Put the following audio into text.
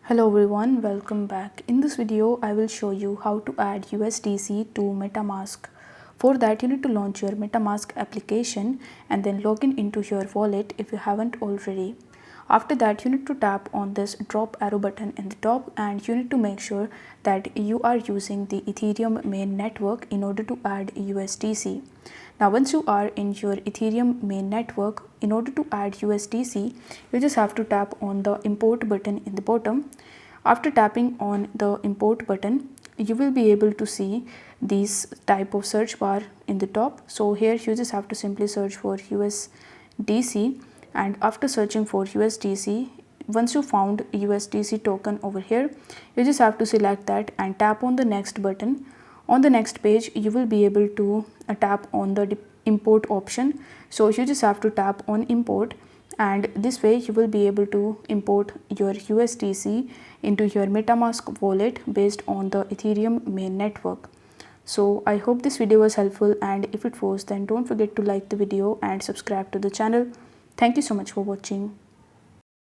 Hello everyone, welcome back. In this video, I will show you how to add USDC to Metamask. For that, you need to launch your Metamask application and then log in into your wallet if you haven't already. After that, you need to tap on this drop arrow button in the top and you need to make sure that you are using the Ethereum main network in order to add USDC. Now, once you are in your Ethereum main network, in order to add USDC, you just have to tap on the import button in the bottom. After tapping on the import button, you will be able to see this type of search bar in the top. So here you just have to simply search for USDC, and after searching for USDC, once you found USDC token over here, you just have to select that and tap on the next button. On the next page, you will be able to tap on the import option. So you just have to tap on import, and this way you will be able to import your USDC into your Metamask wallet based on the Ethereum main network. So I hope this video was helpful, and if it was, then don't forget to like the video and subscribe to the channel. Thank you so much for watching.